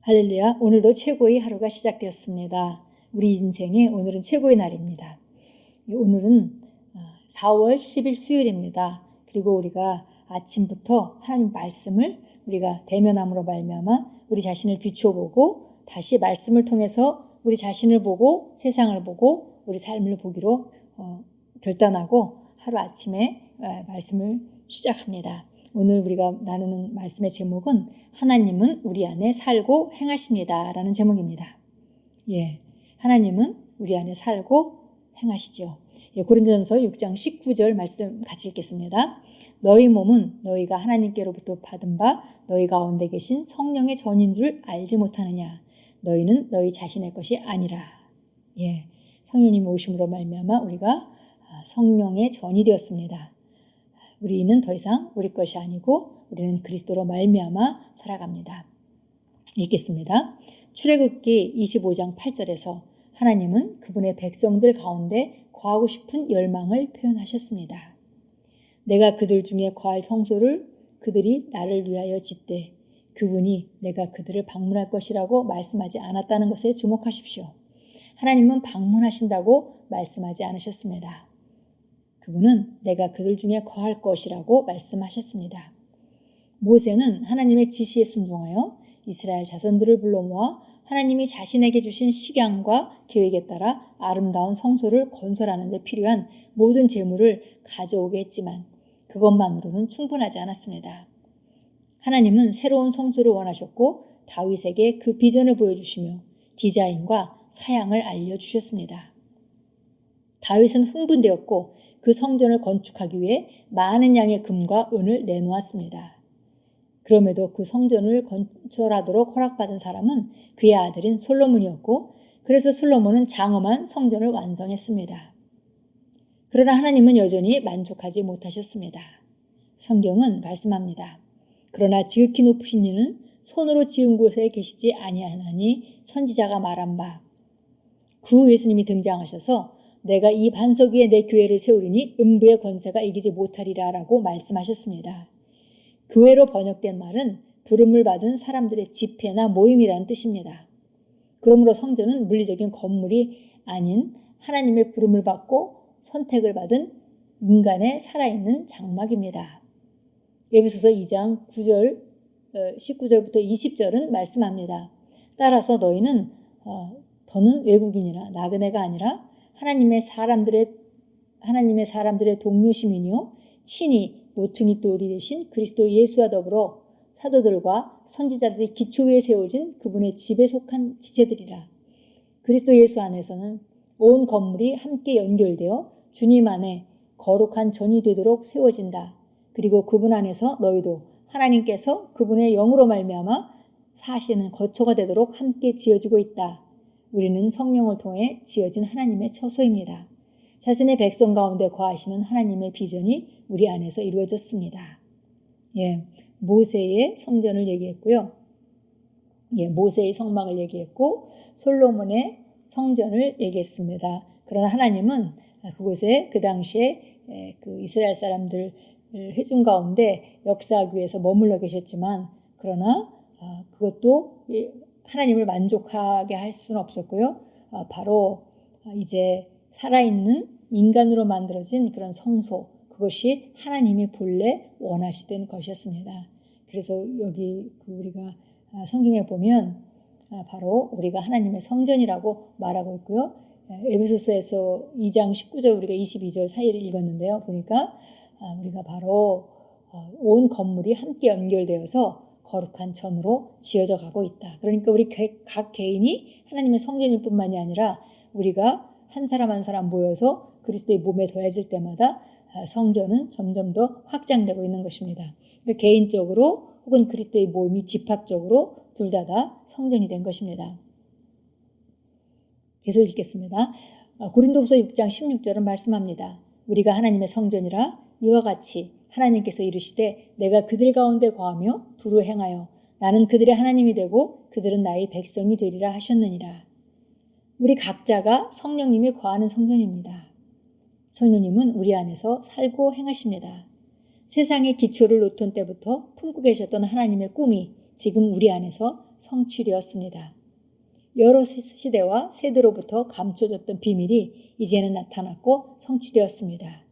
할렐루야, 오늘도 최고의 하루가 시작되었습니다. 우리 인생의 오늘은 최고의 날입니다. 오늘은 4월 10일 수요일입니다. 그리고 우리가 아침부터 하나님 말씀을 우리가 대면함으로 말미암아 우리 자신을 비춰보고 다시 말씀을 통해서 우리 자신을 보고 세상을 보고 우리 삶을 보기로 결단하고 하루 아침에 말씀을 시작합니다. 오늘 우리가 나누는 말씀의 제목은 하나님은 우리 안에 살고 행하십니다 라는 제목입니다. 하나님은 우리 안에 살고 행하시죠. 고린도전서 6장 19절 말씀 같이 읽겠습니다. 너희 몸은 너희가 하나님께로부터 받은 바 너희 가운데 계신 성령의 전인 줄 알지 못하느냐. 너희는 너희 자신의 것이 아니라. 성령님이 오심으로 말미암아 우리가 성령의 전이 되었습니다. 우리는 더 이상 우리 것이 아니고 우리는 그리스도로 말미암아 살아갑니다. 읽겠습니다. 출애굽기 25장 8절에서 하나님은 그분의 백성들 가운데 거하고 싶은 열망을 표현하셨습니다. 내가 그들 중에 거할 성소를 그들이 나를 위하여 짓되 그분이 내가 그들을 방문할 것이라고 말씀하지 않았다는 것에 주목하십시오. 하나님은 방문하신다고 말씀하지 않으셨습니다. 그분은 내가 그들 중에 거할 것이라고 말씀하셨습니다. 모세는 하나님의 지시에 순종하여 이스라엘 자손들을 불러 모아 하나님이 자신에게 주신 식양과 계획에 따라 아름다운 성소를 건설하는 데 필요한 모든 재물을 가져오게 했지만 그것만으로는 충분하지 않았습니다. 하나님은 새로운 성소를 원하셨고 다윗에게 그 비전을 보여주시며 디자인과 사양을 알려주셨습니다. 다윗은 흥분되었고 그 성전을 건축하기 위해 많은 양의 금과 은을 내놓았습니다. 그럼에도 그 성전을 건설하도록 허락받은 사람은 그의 아들인 솔로몬이었고 그래서 솔로몬은 장엄한 성전을 완성했습니다. 그러나 하나님은 여전히 만족하지 못하셨습니다. 성경은 말씀합니다. 그러나 지극히 높으신 이는 손으로 지은 곳에 계시지 아니하나니 선지자가 말한 바 구 예수님이 등장하셔서 내가 이 반석 위에 내 교회를 세우리니 음부의 권세가 이기지 못하리라 라고 말씀하셨습니다. 교회로 번역된 말은 부름을 받은 사람들의 집회나 모임이라는 뜻입니다. 그러므로 성전은 물리적인 건물이 아닌 하나님의 부름을 받고 선택을 받은 인간의 살아있는 장막입니다. 에베소서 2장 9절, 19절부터 20절은 말씀합니다. 따라서 너희는 더는 외국인이나 나그네가 아니라 하나님의 사람들의 동료 시민이요 친히 모퉁이 돌이 되신 그리스도 예수와 더불어 사도들과 선지자들의 기초 위에 세워진 그분의 집에 속한 지체들이라. 그리스도 예수 안에서는 온 건물이 함께 연결되어 주님 안에 거룩한 전이 되도록 세워진다. 그리고 그분 안에서 너희도 하나님께서 그분의 영으로 말미암아 사시는 거처가 되도록 함께 지어지고 있다. 우리는 성령을 통해 지어진 하나님의 처소입니다. 자신의 백성 가운데 거하시는 하나님의 비전이 우리 안에서 이루어졌습니다. 모세의 성전을 얘기했고요. 모세의 성막을 얘기했고 솔로몬의 성전을 얘기했습니다. 그러나 하나님은 그곳에 그 당시에 그 이스라엘 사람들을 해준 가운데 역사하기 위해서 머물러 계셨지만 그러나 그것도 하나님을 만족하게 할 수는 없었고요. 바로 이제 살아있는 인간으로 만들어진 그런 성소, 그것이 하나님이 본래 원하시던 것이었습니다. 그래서 여기 우리가 성경에 보면 바로 우리가 하나님의 성전이라고 말하고 있고요. 에베소서에서 2장 19절 우리가 22절 사이를 읽었는데요. 보니까 우리가 바로 온 건물이 함께 연결되어서 거룩한 전으로 지어져 가고 있다. 그러니까 우리 각 개인이 하나님의 성전일 뿐만이 아니라 우리가 한 사람 한 사람 모여서 그리스도의 몸에 더해질 때마다 성전은 점점 더 확장되고 있는 것입니다. 그러니까 개인적으로 혹은 그리스도의 몸이 집합적으로 둘 다 성전이 된 것입니다. 계속 읽겠습니다. 고린도후서 6장 16절은 말씀합니다. 우리가 하나님의 성전이라 이와 같이 하나님께서 이르시되 내가 그들 가운데 거하며 두루 행하여 나는 그들의 하나님이 되고 그들은 나의 백성이 되리라 하셨느니라. 우리 각자가 성령님이 거하는 성전입니다. 성령님은 우리 안에서 살고 행하십니다. 세상의 기초를 놓던 때부터 품고 계셨던 하나님의 꿈이 지금 우리 안에서 성취되었습니다. 여러 시대와 세대로부터 감춰졌던 비밀이 이제는 나타났고 성취되었습니다.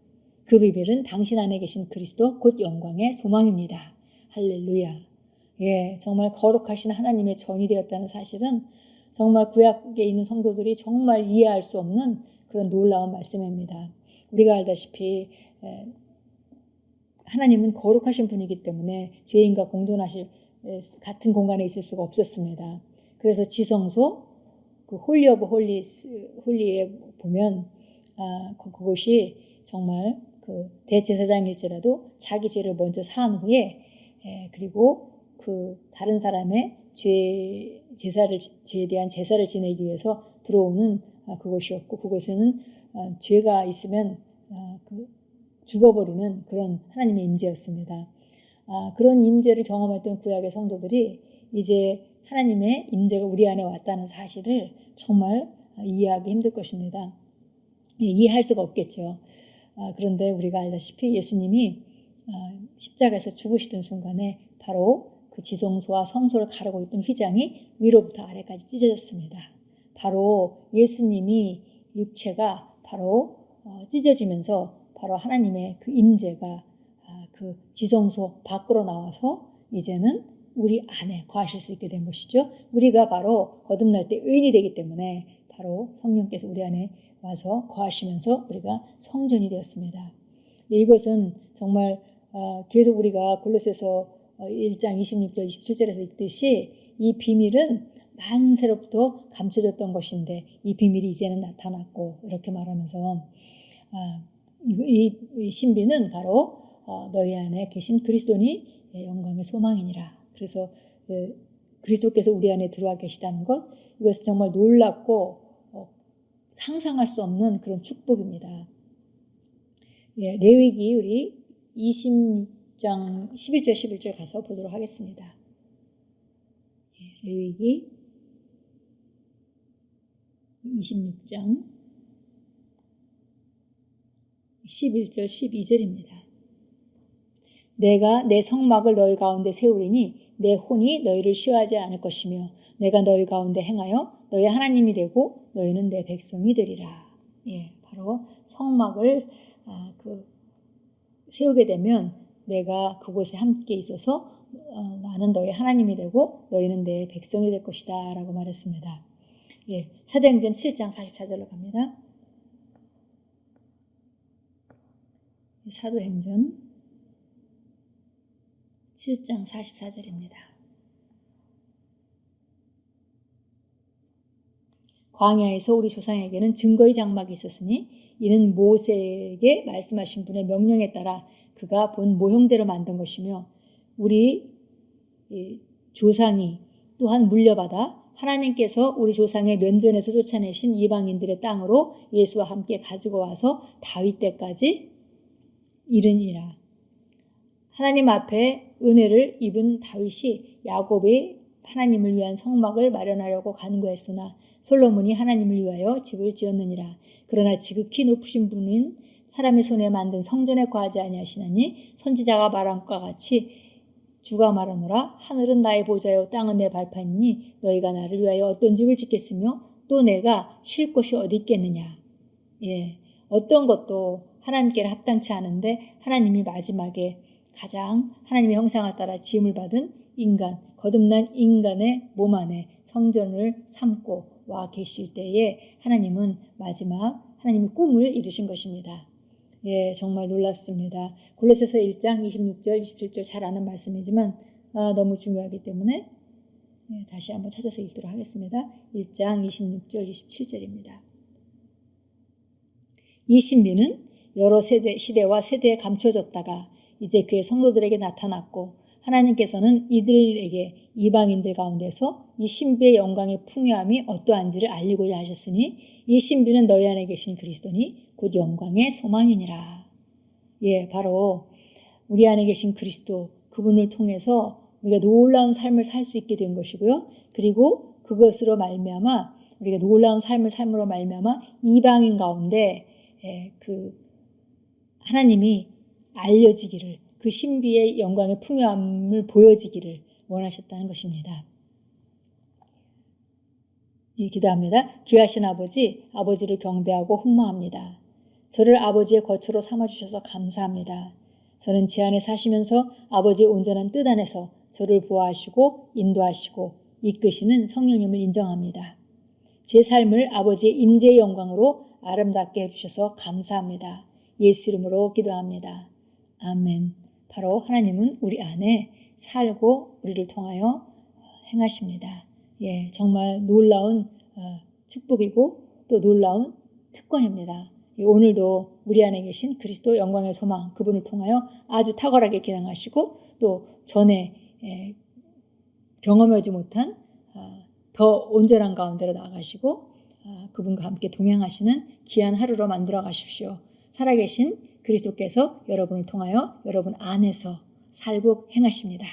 그 비밀은 당신 안에 계신 그리스도 곧 영광의 소망입니다. 할렐루야. 예, 정말 거룩하신 하나님의 전이 되었다는 사실은 정말 구약에 있는 성도들이 정말 이해할 수 없는 그런 놀라운 말씀입니다. 우리가 알다시피 하나님은 거룩하신 분이기 때문에 죄인과 공존하실 같은 공간에 있을 수가 없었습니다. 그래서 지성소, 그 홀리 오브 홀리에 보면 그곳이 정말 그 대제사장일지라도 자기 죄를 먼저 사한 후에 그리고 그 다른 사람의 죄에 대한 제사를 지내기 위해서 들어오는 그곳이었고, 그곳에는 죄가 있으면 죽어버리는 그런 하나님의 임재였습니다. 그런 임재를 경험했던 구약의 성도들이 이제 하나님의 임재가 우리 안에 왔다는 사실을 정말 이해하기 힘들 것입니다. 이해할 수가 없겠죠. 그런데 우리가 알다시피 예수님이 십자가에서 죽으시던 순간에 바로 그 지성소와 성소를 가르고 있던 휘장이 위로부터 아래까지 찢어졌습니다. 바로 예수님이 육체가 바로 찢어지면서 바로 하나님의 그 임재가 그 지성소 밖으로 나와서 이제는 우리 안에 거하실 수 있게 된 것이죠. 우리가 바로 거듭날 때 의인이 되기 때문에 바로 성령께서 우리 안에 와서 거하시면서 우리가 성전이 되었습니다. 이것은 정말 계속 우리가 골로새서 1장 26절 27절에서 읽듯이 이 비밀은 만세로부터 감춰졌던 것인데 이 비밀이 이제는 나타났고, 이렇게 말하면서 이 신비는 바로 너희 안에 계신 그리스도니 영광의 소망이니라. 그래서 그리스도께서 우리 안에 들어와 계시다는 것, 이것은 정말 놀랍고 상상할 수 없는 그런 축복입니다. 레위기 우리 26장 11절 11절 가서 보도록 하겠습니다. 레위기 26장 11절 12절입니다. 내가 내 성막을 너희 가운데 세우리니 내 혼이 너희를 쉬하지 않을 것이며 내가 너희 가운데 행하여 너희 하나님이 되고 너희는 내 백성이 되리라. 바로 성막을 세우게 되면 내가 그곳에 함께 있어서 나는 너희 하나님이 되고 너희는 내 백성이 될 것이다 라고 말했습니다. 사도행전 7장 44절로 갑니다. 사도행전 7장 44절입니다. 광야에서 우리 조상에게는 증거의 장막이 있었으니 이는 모세에게 말씀하신 분의 명령에 따라 그가 본 모형대로 만든 것이며 우리 조상이 또한 물려받아 하나님께서 우리 조상의 면전에서 쫓아내신 이방인들의 땅으로 예수와 함께 가지고 와서 다윗 때까지 이르니라. 하나님 앞에 은혜를 입은 다윗이 야곱의 하나님을 위한 성막을 마련하려고 간구했으나 솔로몬이 하나님을 위하여 집을 지었느니라. 그러나 지극히 높으신 분은 사람의 손에 만든 성전에 거하지 아니하시나니 선지자가 말한 것과 같이 주가 말하노라. 하늘은 나의 보좌요 땅은 내 발판이니 너희가 나를 위하여 어떤 집을 짓겠으며 또 내가 쉴 곳이 어디 있겠느냐. 어떤 것도 하나님께는 합당치 않은데 하나님이 마지막에 가장 하나님의 형상을 따라 지음을 받은 인간, 거듭난 인간의 몸 안에 성전을 삼고 와 계실 때에 하나님은 마지막 하나님의 꿈을 이루신 것입니다. 정말 놀랍습니다. 골로새서 1장 26절 27절 잘 아는 말씀이지만 너무 중요하기 때문에 다시 한번 찾아서 읽도록 하겠습니다. 1장 26절 27절입니다. 이 신비는 여러 시대와 세대에 감춰졌다가 이제 그의 성도들에게 나타났고 하나님께서는 이들에게 이방인들 가운데서 이 신비의 영광의 풍요함이 어떠한지를 알리고자 하셨으니 이 신비는 너희 안에 계신 그리스도니 곧 영광의 소망이니라. 바로 우리 안에 계신 그리스도, 그분을 통해서 우리가 놀라운 삶을 살 수 있게 된 것이고요. 그리고 그것으로 말미암아 우리가 놀라운 삶을 삶으로 말미암아 이방인 가운데 그 하나님이 알려지기를, 그 신비의 영광의 풍요함을 보여지기를 원하셨다는 것입니다. 예, 기도합니다. 귀하신 아버지, 아버지를 경배하고 흠모합니다. 저를 아버지의 거처로 삼아주셔서 감사합니다. 저는 제 안에 사시면서 아버지의 온전한 뜻 안에서 저를 보호하시고 인도하시고 이끄시는 성령님을 인정합니다. 제 삶을 아버지의 임재의 영광으로 아름답게 해주셔서 감사합니다. 예수 이름으로 기도합니다. 아멘. 바로 하나님은 우리 안에 살고 우리를 통하여 행하십니다. 예, 정말 놀라운 축복이고 또 놀라운 특권입니다. 오늘도 우리 안에 계신 그리스도 영광의 소망, 그분을 통하여 아주 탁월하게 기능하시고 또 전에 경험하지 못한 더 온전한 가운데로 나아가시고 그분과 함께 동행하시는 귀한 하루로 만들어 가십시오. 살아계신 그리스도께서 여러분을 통하여 여러분 안에서 살고 행하십니다.